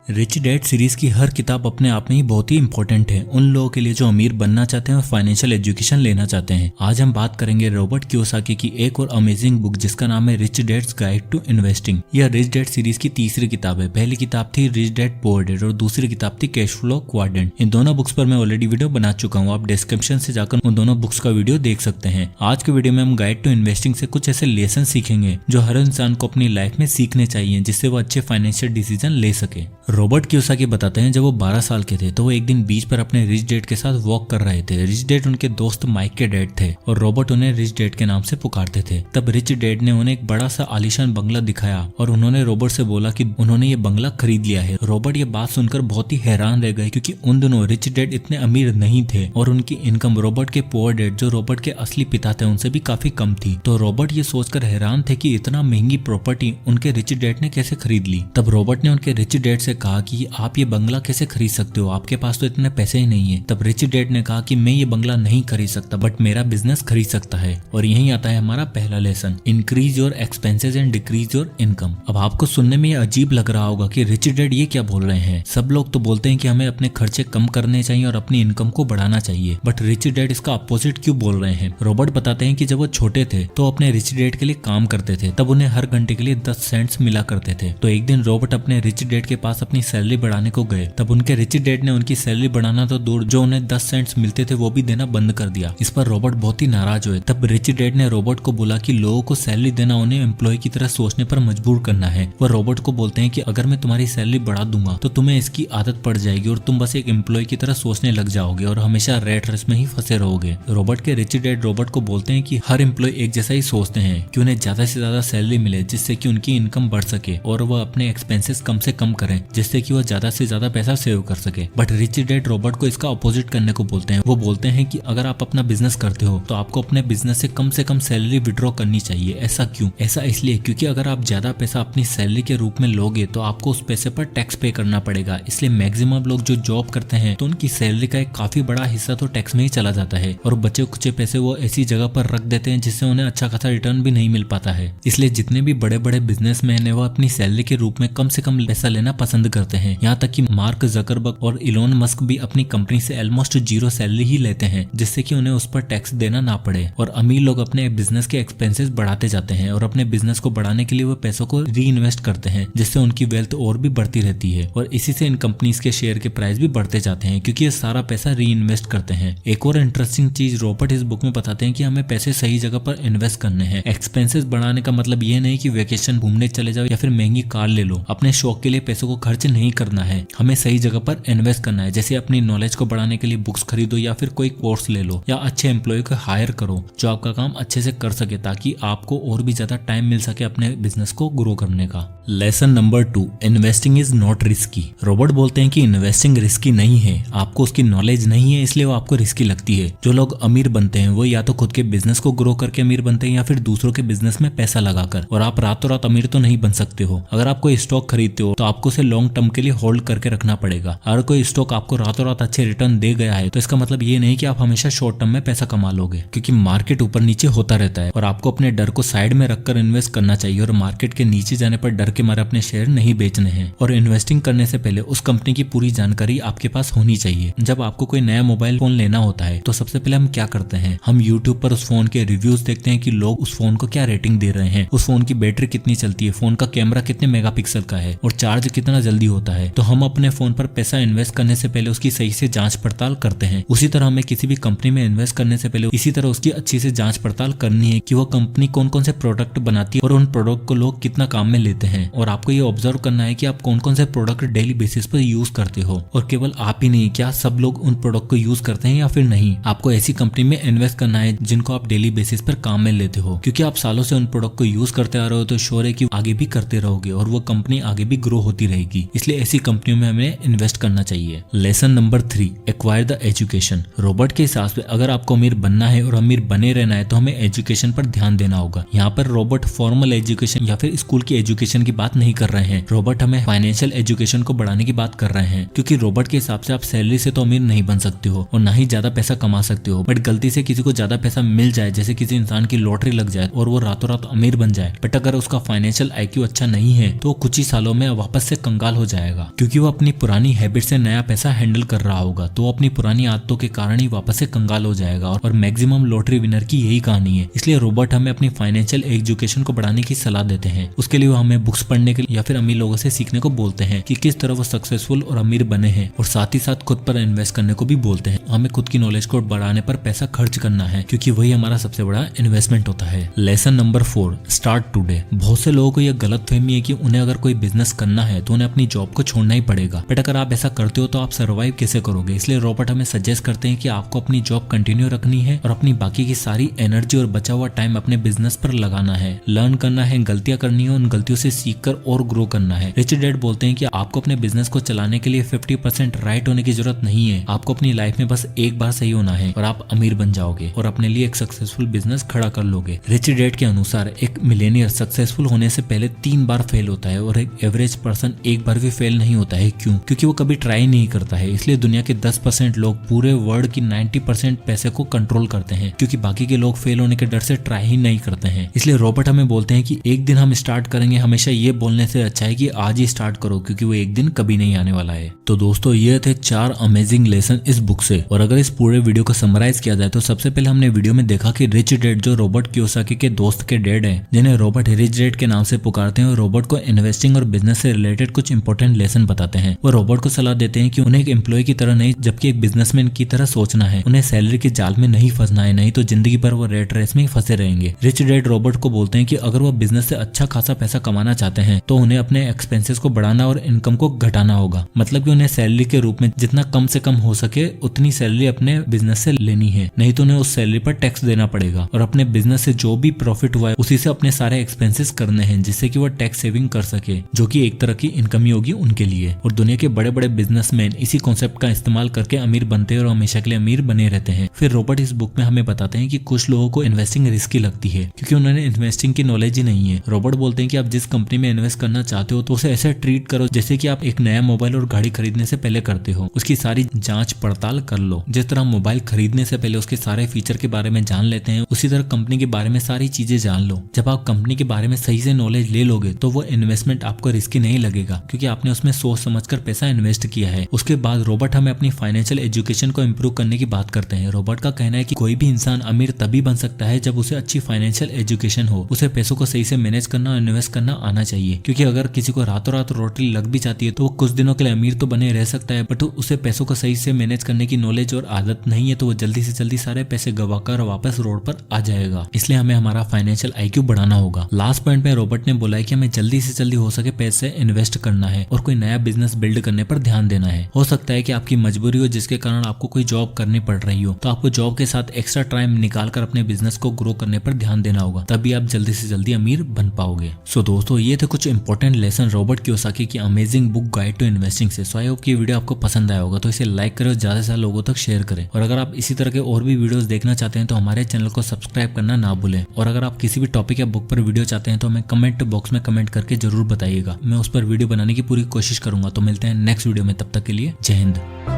Rich dad series की हर किताब अपने आप में ही बहुत ही इंपॉर्टेंट है उन लोगों के लिए जो अमीर बनना चाहते हैं और फाइनेंशियल एजुकेशन लेना चाहते हैं। आज हम बात करेंगे रॉबर्ट कियोसाकी की एक और अमेजिंग बुक जिसका नाम है rich dad's guide to investing. यह रिच डैड सीरीज की तीसरी किताब है। पहली किताब थी रिच डैड पुअर डैड और दूसरी किताब थी कैश फ्लो क्वाड्रेंट। इन दोनों बुक्स पर मैं ऑलरेडी वीडियो बना चुका हूँ, आप डिस्क्रिप्शन से जाकर उन दोनों बुक्स का वीडियो देख सकते हैं। आज के वीडियो में हम गाइड टू इन्वेस्टिंग से कुछ ऐसे लेसन सीखेंगे जो हर इंसान को अपनी लाइफ में सीखने चाहिए जिससे वो अच्छे फाइनेंशियल डिसीजन ले सके। रॉबर्ट कियोसाकी बताते हैं जब वो 12 साल के थे तो वो एक दिन बीच पर अपने रिच डैड के साथ वॉक कर रहे थे। रिच डैड उनके दोस्त माइक के डैड थे और रॉबर्ट उन्हें रिच डैड के नाम से पुकारते थे। तब रिच डैड ने उन्हें एक बड़ा सा आलीशान बंगला दिखाया और उन्होंने रॉबर्ट से बोला कि उन्होंने ये बंगला खरीद लिया है। रॉबर्ट ये बात सुनकर बहुत ही हैरान रह गए क्योंकि उन दिनों रिच डैड इतने अमीर नहीं थे और उनकी इनकम रॉबर्ट के पुअर डैड जो रॉबर्ट के असली पिता थे उनसे भी काफी कम थी। तो रॉबर्ट ये सोचकर हैरान थे कि इतना महंगी प्रॉपर्टी उनके रिच डैड ने कैसे खरीद ली। तब रॉबर्ट ने उनके रिच डैड से कहा कि आप ये बंगला कैसे खरीद सकते हो, आपके पास तो इतने पैसे ही नहीं है। तब रिच डैड ने कहा कि मैं ये बंगला नहीं खरीद सकता बट मेरा बिजनेस खरीद सकता है। और यही आता है हमारा पहला lesson, increase your expenses and decrease your income. अब आपको सुनने में ये अजीब लग रहा होगा कि रिच डैड ये क्या बोल रहे हैं। सब लोग तो बोलते हैं कि हमें अपने खर्चे कम करने चाहिए और अपनी इनकम को बढ़ाना चाहिए, बट रिच डैड इसका अपोजिट क्यों बोल रहे हैं। रॉबर्ट बताते हैं कि जब वो छोटे थे तो अपने रिच डैड के लिए काम करते थे, तब उन्हें हर घंटे के लिए 10 सेंट्स मिला करते थे। तो एक दिन रॉबर्ट अपने रिच डैड के पास अपनी सैलरी बढ़ाने को गए। तब उनके रिच डैड ने उनकी सैलरी बढ़ाना तो दूर, जो उन्हें 10 सेंट्स मिलते थे वो भी देना बंद कर दिया। इस पर रॉबर्ट बहुत ही नाराज हुए। तब रिच डैड ने रॉबर्ट को बोला कि लोगों को सैलरी देना उन्हें एम्प्लॉय की तरह सोचने पर मजबूर करना है। वह रॉबर्ट को बोलते हैं कि अगर मैं तुम्हारी सैलरी बढ़ा दूंगा तो तुम्हें इसकी आदत पड़ जाएगी और तुम बस एक एम्प्लॉय की तरह सोचने लग जाओगे और हमेशा रेट रेस में ही फंसे रहोगे। रॉबर्ट के रिच डैड रॉबर्ट को बोलते हैं कि हर एम्प्लॉय एक जैसा ही सोचते हैं कि उन्हें ज्यादा से ज्यादा सैलरी मिले जिससे कि उनकी इनकम बढ़ सके और वह अपने एक्सपेंसेस कम से कम करें जिससे कि वह ज्यादा से ज्यादा पैसा सेव कर सके। बट रिच डैड रॉबर्ट को इसका अपोजिट करने को बोलते हैं। वो बोलते हैं कि अगर आप अपना बिजनेस करते हो तो आपको अपने बिजनेस से कम सैलरी विड्रॉ करनी चाहिए। ऐसा क्यों? ऐसा इसलिए क्योंकि अगर आप ज्यादा पैसा अपनी सैलरी के रूप में लोगे तो आपको उस पैसे पर टैक्स पे करना पड़ेगा। इसलिए मैक्सिमम लोग जो जॉब करते हैं तो उनकी सैलरी का एक काफी बड़ा हिस्सा तो टैक्स में ही चला जाता है और बचे कुछ पैसे वो ऐसी जगह पर रख देते हैं जिससे उन्हें अच्छा खासा रिटर्न भी नहीं मिल पाता है। इसलिए जितने भी बड़े बड़े बिजनेसमैन है वो अपनी सैलरी के रूप में कम से कम पैसा लेना पसंद करते हैं। यहाँ तक कि मार्क जकरबर्ग और इलोन मस्क भी अपनी कंपनी से ऑलमोस्ट 0 सैलरी ही लेते हैं जिससे कि उन्हें उस पर टैक्स देना ना पड़े। और अमीर लोग अपने बिजनेस के एक्सपेंसेस बढ़ाते जाते हैं और अपने बिजनेस को बढ़ाने के लिए वो पैसों को री इन्वेस्ट करते हैं जिससे उनकी वेल्थ और भी बढ़ती रहती है और इसी से इन कंपनीज के शेयर के प्राइस भी बढ़ते जाते हैं क्योंकि ये सारा पैसा री इन्वेस्ट करते हैं। एक और इंटरेस्टिंग चीज रॉबर्ट इस बुक में बताते हैं कि हमें पैसे सही जगह पर इन्वेस्ट करने हैं। एक्सपेंसेस बढ़ाने का मतलब ये नहीं कि वेकेशन घूमने चले जाओ या फिर महंगी कार ले लो। अपने शौक के लिए पैसों को खर्च नहीं करना है, हमें सही जगह पर इन्वेस्ट करना है। जैसे अपनी नॉलेज को बढ़ाने के लिए बुक्स खरीदो या फिर कोई कोर्स ले लो या अच्छे एम्प्लॉय को हायर करो जो आपका काम अच्छे से कर सके ताकि आपको और भी ज्यादा टाइम मिल सके अपने बिजनेस को ग्रो करने का। Lesson number 2, investing is not risky. Robert बोलते हैं कि इन्वेस्टिंग रिस्की नहीं है, आपको उसकी नॉलेज नहीं है इसलिए वो आपको रिस्की लगती है। जो लोग अमीर बनते हैं वो या तो खुद के बिजनेस को ग्रो करके अमीर बनते हैं या फिर दूसरों के बिजनेस में पैसा लगाकर। और आप रातों रात अमीर तो नहीं बन सकते हो। अगर आप कोई स्टॉक खरीदते हो तो आपको उसे लॉन्ग टर्म के लिए होल्ड करके रखना पड़ेगा। अगर कोई स्टॉक आपको रातों रात अच्छे रिटर्न दे गया है तो इसका मतलब ये नहीं कि आप हमेशा शॉर्ट टर्म में पैसा कमा लोगे क्योंकि मार्केट ऊपर नीचे होता रहता है और आपको अपने डर को साइड में रखकर इन्वेस्ट करना चाहिए और मार्केट के नीचे जाने पर डर के मारे अपने शेयर नहीं बेचने हैं। और इन्वेस्टिंग करने से पहले उस कंपनी की पूरी जानकारी आपके पास होनी चाहिए। जब आपको कोई नया मोबाइल फोन लेना होता है तो सबसे पहले हम क्या करते हैं, हम यूट्यूब पर उस फोन के रिव्यूज देखते हैं कि लोग उस फोन को क्या रेटिंग दे रहे हैं, उस फोन की बैटरी कितनी चलती है, फोन का कैमरा कितने मेगापिक्सल का है और चार्ज कितना जल्दी होता है। तो हम अपने फोन पर पैसा इन्वेस्ट करने से पहले उसकी सही से जांच पड़ताल करते हैं। उसी तरह हमें किसी भी कंपनी में इन्वेस्ट करने से पहले इसी तरह उसकी अच्छी से जांच पड़ताल करनी है कि वो कंपनी कौन कौन से प्रोडक्ट बनाती है और उन प्रोडक्ट को लोग कितना काम में लेते हैं। और आपको ये ऑब्जर्व करना है कि आप कौन कौन से प्रोडक्ट डेली बेसिस पर यूज करते हो और केवल आप ही नहीं, क्या सब लोग उन प्रोडक्ट को यूज करते हैं या फिर नहीं। आपको ऐसी कंपनी में इन्वेस्ट करना है जिनको आप डेली बेसिस पर काम में लेते हो क्योंकि आप सालों से उन प्रोडक्ट को यूज करते आ रहे हो तो श्योर है कि आगे भी करते रहोगे और वो कंपनी आगे भी ग्रो होती रहेगी। इसलिए ऐसी कंपनियों में हमें इन्वेस्ट करना चाहिए। Lesson number 3, acquire the education. Robert के हिसाब से अगर आपको अमीर बनना है और अमीर बने रहना है तो हमें एजुकेशन पर ध्यान देना होगा। यहाँ पर रॉबर्ट फॉर्मल एजुकेशन या फिर स्कूल की एजुकेशन की बात नहीं कर रहे हैं। रॉबर्ट हमें फाइनेंशियल एजुकेशन को बढ़ाने की बात कर रहे हैं क्योंकि रॉबर्ट के हिसाब से आप सैलरी से तो अमीर नहीं बन सकते हो और ना ही ज्यादा पैसा कमा सकते हो। बट गलती से किसी को ज्यादा पैसा मिल जाए, जैसे किसी इंसान की लॉटरी लग जाए और वो रातों रात अमीर बन जाए, बट अगर उसका फाइनेंशियल IQ अच्छा नहीं है तो कुछ ही सालों में वापस से कंगाल हो जाएगा, क्योंकि वो अपनी पुरानी हैबिट से नया पैसा हैंडल कर रहा होगा, तो अपनी पुरानी आदतों के कारण ही वापस से कंगाल हो जाएगा। और मैक्सिमम लॉटरी विनर की यही कहानी है। इसलिए रॉबर्ट हमें अपनी फाइनेंशियल एजुकेशन को बढ़ाने की सलाह देते हैं। उसके लिए वो हमें बुक्स पढ़ने के लिए या फिर अमीर लोगों से सीखने को बोलते हैं कि किस तरह वो सक्सेसफुल और अमीर बने हैं, और साथ ही साथ खुद पर इन्वेस्ट करने को भी बोलते हैं। हमें खुद की नॉलेज को बढ़ाने पर पैसा खर्च करना है, क्योंकि वही हमारा सबसे बड़ा इन्वेस्टमेंट होता है। Lesson number 4, start today. बहुत से लोगों को यह गलतफहमी है कि उन्हें अगर कोई बिजनेस करना है तो उन्हें अपनी जॉब को छोड़ना ही पड़ेगा। बट अगर आप ऐसा करते हो तो आप सर्वाइव कैसे करोगे? इसलिए रॉबर्ट हमें सजेस्ट करते हैं कि आपको अपनी जॉब कंटिन्यू रखनी है और अपनी बाकी की सारी एनर्जी और बचा हुआ टाइम अपने बिजनेस पर लगाना है, लर्न करना है, गलतियां करनी है, उन गलतियों से सीखकर और ग्रो करना है। रिच डैड बोलते हैं कि आपको अपने बिजनेस को चलाने के लिए 50% राइट होने की जरूरत नहीं है। आपको अपनी लाइफ में बस एक बार सही होना है और आप अमीर बन जाओगे और अपने लिए एक सक्सेसफुल बिजनेस खड़ा कर लोगे। रिच डैड के अनुसार एक मिलेनियर सक्सेसफुल होने से पहले 3 बार फेल होता है और एक एवरेज पर्सन एक बार भी फेल नहीं होता है। क्यों? क्योंकि वो कभी ट्राई नहीं करता है। इसलिए दुनिया के 10% लोग पूरे वर्ल्ड की 90% पैसे को कंट्रोल करते हैं, क्योंकि बाकी के लोग फेल होने के डर से ट्राई ही नहीं करते हैं। इसलिए रॉबर्ट हमें बोलते हैं कि एक दिन हम स्टार्ट करेंगे, हमेशा ये बोलने से अच्छा है कि आज ही स्टार्ट करो, क्योंकि वो एक दिन कभी नहीं आने वाला है। तो दोस्तों, ये थे 4 अमेजिंग लेसन इस बुक से। और अगर इस पूरे वीडियो को समराइज किया जाए तो सबसे पहले हमने वीडियो में देखा कि रिच डैड जो रॉबर्ट कियोसाकी के दोस्त के डैड हैं, जिन्हें रॉबर्ट रिच डैड के नाम से पुकारते हैं, और रॉबर्ट को इन्वेस्टिंग और बिजनेस से रिलेटेड कुछ इंपॉर्टेंट लेसन बताते हैं। वो रॉबर्ट को सलाह देते हैं कि उन्हें एक एम्प्लॉय की तरह नहीं, जबकि एक बिजनेसमैन की तरह सोचना है। उन्हें सैलरी के जाल में नहीं फंसना है, नहीं तो जिंदगी भर वो रेट रेस में ही फंसे रहेंगे। रिच डैड रॉबर्ट को बोलते हैं कि अगर वो बिजनेस से अच्छा खासा पैसा कमाना चाहते हैं तो उन्हें अपने एक्सपेंसेस को बढ़ाना और इनकम को घटाना होगा। मतलब कि उन्हें सैलरी के रूप में जितना कम से कम हो सके उतनी सैलरी अपने बिजनेस से लेनी है, नहीं तो उन्हें उस सैलरी पर टैक्स देना पड़ेगा। और अपने बिजनेस से जो भी प्रॉफिट हुआ है उसी से अपने सारे एक्सपेंसेस करने हैं, जिससे कि वो टैक्स सेविंग कर सके, जो कि एक तरह की इनकम ही होगी उनके लिए। और दुनिया के बड़े बड़े बिजनेसमैन इसी कॉन्सेप्ट का इस्तेमाल करके अमीर बनते हैं और हमेशा के लिए अमीर बने रहते हैं। फिर रॉबर्ट इस बुक में हमें बताते हैं कि कुछ लोगों को इन्वेस्टिंग रिस्की लगती है, क्योंकि उन्होंने इन्वेस्टिंग की नॉलेज ही नहीं है। रॉबर्ट बोलते हैं कि आप जिस कंपनी में इन्वेस्ट करना चाहते हो तो उसे ऐसे ट्रीट करो जैसे कि आप एक नया मोबाइल और गाड़ी खरीदने से पहले करते हो। उसकी सारी जांच पड़ताल कर लो। जिस तरह मोबाइल खरीदने से पहले उसके सारे फीचर के बारे में जान लेते हैं, उसी तरह कंपनी के बारे में सारी चीजें जान लो। जब आप कंपनी के बारे में सही से नॉलेज ले लोगे तो वो इन्वेस्टमेंट आपको रिस्की नहीं लगेगा, क्योंकि आपने उसमें सोच समझकर पैसा इन्वेस्ट किया है। उसके बाद रॉबर्ट हमें अपनी फाइनेंशियल एजुकेशन को इम्प्रूव करने की बात करते हैं। रॉबर्ट का कहना है कि कोई भी इंसान अमीर तभी बन सकता है जब उसे अच्छी फाइनेंशियल एजुकेशन हो। उसे पैसों को सही से मैनेज करना और इन्वेस्ट करना आना चाहिए, क्योंकि अगर किसी को रातों रात लॉटरी लग भी जाती है तो वो कुछ दिनों के लिए अमीर तो बने रह सकता है, बट उसे पैसों को सही से मैनेज करने की नॉलेज और आदत नहीं है, तो वो जल्दी से जल्दी सारे पैसे गवाकर वापस रोड पर आ जाएगा। इसलिए हमें हमारा फाइनेंशियल IQ बढ़ाना होगा। लास्ट पॉइंट में रॉबर्ट ने बोला है कि हमें जल्दी से जल्दी हो सके पैसे इन्वेस्ट करना है और कोई नया बिजनेस बिल्ड करने पर ध्यान देना है। हो सकता है कि आपकी मजबूरी हो जिसके कारण आपको कोई जॉब करनी पड़ रही हो, तो आपको जॉब के साथ एक्स्ट्रा टाइम निकाल कर अपने बिजनेस को ग्रो करने पर ध्यान देना होगा, तभी आप जल्दी से जल्दी अमीर बन पाओगे। सो दोस्तों, ये थे कुछ इंपॉर्टेंट लेसन रॉबर्ट कियोसाकी की amazing book guide to investing से। सो आई होप कि वीडियो आपको पसंद आया होगा, तो इसे लाइक करें और ज्यादा से ज्यादा लोगों तक शेयर करें। और अगर आप इसी तरह के और भी वीडियोस देखना चाहते हैं तो हमारे चैनल को सब्सक्राइब करना ना भूलें। और अगर आप किसी भी टॉपिक या बुक पर वीडियो चाहते हैं तो हमें कमेंट बॉक्स में कमेंट करके जरूर बताइएगा। मैं उस पर वीडियो बनाने की पूरी कोशिश करूंगा। तो मिलते हैं नेक्स्ट वीडियो में, तब तक के लिए जय हिंद।